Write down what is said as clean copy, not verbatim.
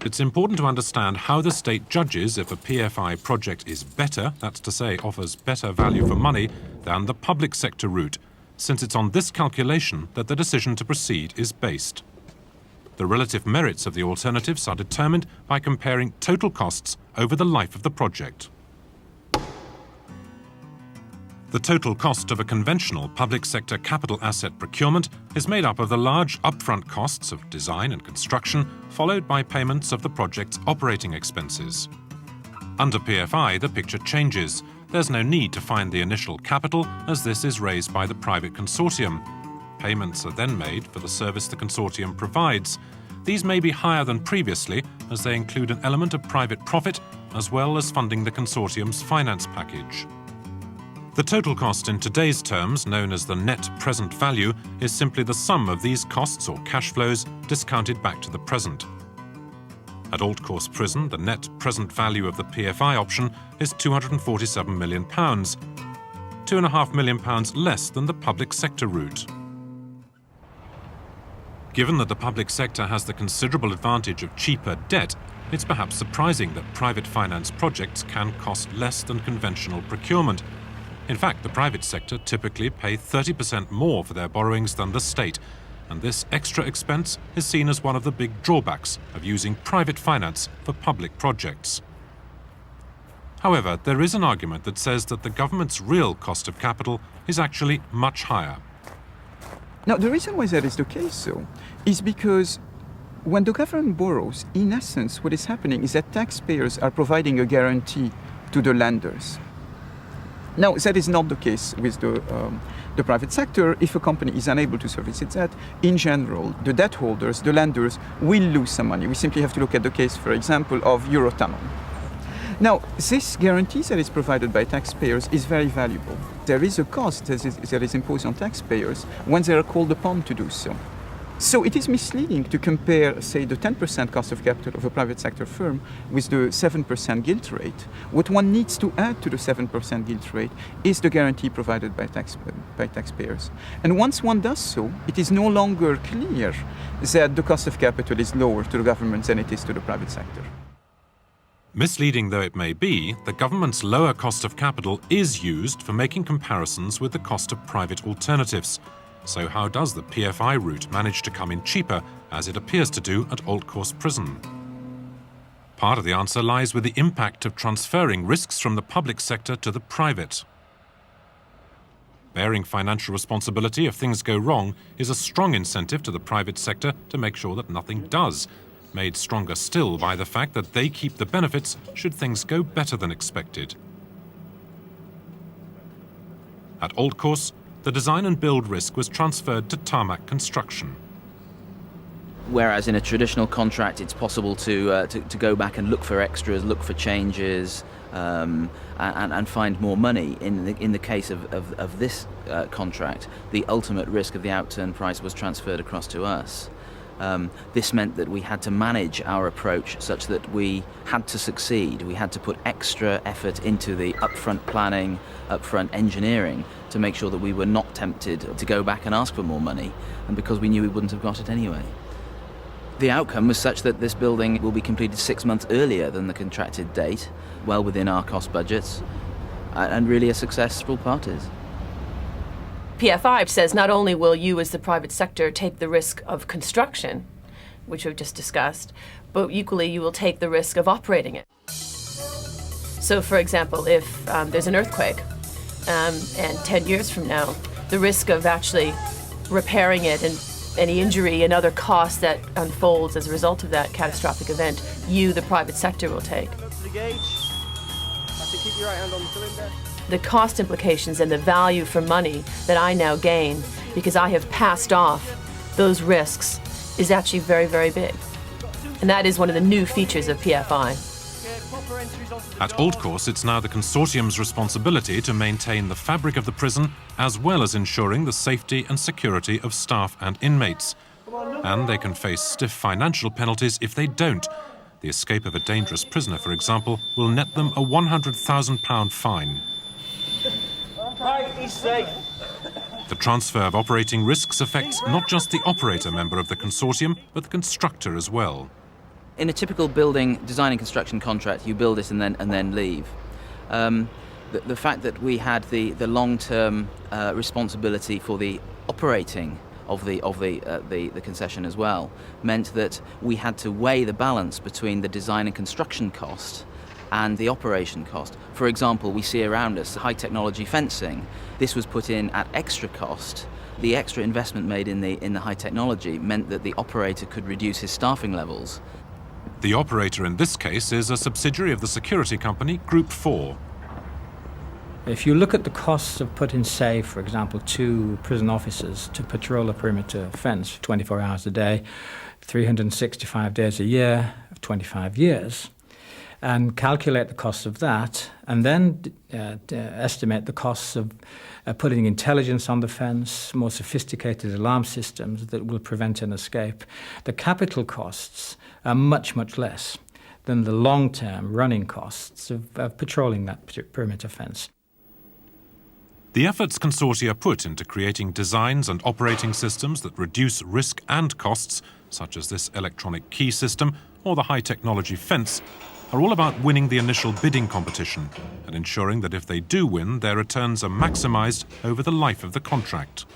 It's important to understand how the state judges if a PFI project is better, that's to say, offers better value for money, than the public sector route, since it's on this calculation that the decision to proceed is based. The relative merits of the alternatives are determined by comparing total costs over the life of the project. The total cost of a conventional public sector capital asset procurement is made up of the large upfront costs of design and construction, followed by payments of the project's operating expenses. Under PFI, the picture changes. There's no need to find the initial capital, as this is raised by the private consortium. Payments are then made for the service the consortium provides. These may be higher than previously, as they include an element of private profit, as well as funding the consortium's finance package. The total cost in today's terms, known as the net present value, is simply the sum of these costs or cash flows discounted back to the present. At Old Course Prison, the net present value of the PFI option is £247 million, £2.5 million less than the public sector route. Given that the public sector has the considerable advantage of cheaper debt, it's perhaps surprising that private finance projects can cost less than conventional procurement. In fact, the private sector typically pay 30% more for their borrowings than the state, and this extra expense is seen as one of the big drawbacks of using private finance for public projects. However, there is an argument that says that the government's real cost of capital is actually much higher. Now, the reason why that is the case, though, is because when the government borrows, in essence, what is happening is that taxpayers are providing a guarantee to the lenders. Now, that is not the case with the private sector. If a company is unable to service its debt, in general, the debt holders, the lenders, will lose some money. We simply have to look at the case, for example, of Eurotunnel. Now, this guarantee that is provided by taxpayers is very valuable. There is a cost that is imposed on taxpayers when they are called upon to do so. So it is misleading to compare, say, the 10% cost of capital of a private sector firm with the 7% gilt rate. What one needs to add to the 7% gilt rate is the guarantee provided by taxpayers. And once one does so, it is no longer clear that the cost of capital is lower to the government than it is to the private sector. Misleading though it may be, the government's lower cost of capital is used for making comparisons with the cost of private alternatives. So how does the PFI route manage to come in cheaper, as it appears to do at Old Course Prison? Part of the answer lies with the impact of transferring risks from the public sector to the private. Bearing financial responsibility if things go wrong is a strong incentive to the private sector to make sure that nothing does, made stronger still by the fact that they keep the benefits should things go better than expected. At Old Course, the design and build risk was transferred to tarmac construction. Whereas in a traditional contract, it's possible to go back and look for extras, look for changes, and find more money. In the case of this contract, the ultimate risk of the outturn price was transferred across to us. This meant that we had to manage our approach such that we had to succeed. We had to put extra effort into the upfront planning, upfront engineering to make sure that we were not tempted to go back and ask for more money, and because we knew we wouldn't have got it anyway. The outcome was such that this building will be completed 6 months earlier than the contracted date, well within our cost budgets, and really a successful part is. PFI says not only will you as the private sector take the risk of construction, which we've just discussed, but equally you will take the risk of operating it. So for example, if there's an earthquake and 10 years from now, the risk of actually repairing it and any injury and other costs that unfolds as a result of that catastrophic event, you, the private sector, will take. Go to the gauge. Have to keep your right hand on the cylinder. The cost implications and the value for money that I now gain because I have passed off those risks is actually very, very big. And that is one of the new features of PFI. At Old Course, it's now the consortium's responsibility to maintain the fabric of the prison, as well as ensuring the safety and security of staff and inmates. And they can face stiff financial penalties if they don't. The escape of a dangerous prisoner, for example, will net them a £100,000 fine. Right, he's safe. The transfer of operating risks affects not just the operator member of the consortium, but the constructor as well. In a typical building design and construction contract, you build it and then leave. The fact that we had the long-term responsibility for the operating of the concession as well meant that we had to weigh the balance between the design and construction cost and the operation cost. For example, we see around us high technology fencing. This was put in at extra cost. The extra investment made in the high technology meant that the operator could reduce his staffing levels. The operator in this case is a subsidiary of the security company Group 4. If you look at the costs of putting, say, for example, 2 prison officers to patrol a perimeter fence 24 hours a day, 365 days a year, of 25 years, and calculate the cost of that, and then estimate the costs of putting intelligence on the fence, more sophisticated alarm systems that will prevent an escape, the capital costs are much, much less than the long-term running costs of patrolling that perimeter fence. The efforts consortia put into creating designs and operating systems that reduce risk and costs, such as this electronic key system or the high-technology fence, are all about winning the initial bidding competition and ensuring that if they do win, their returns are maximised over the life of the contract.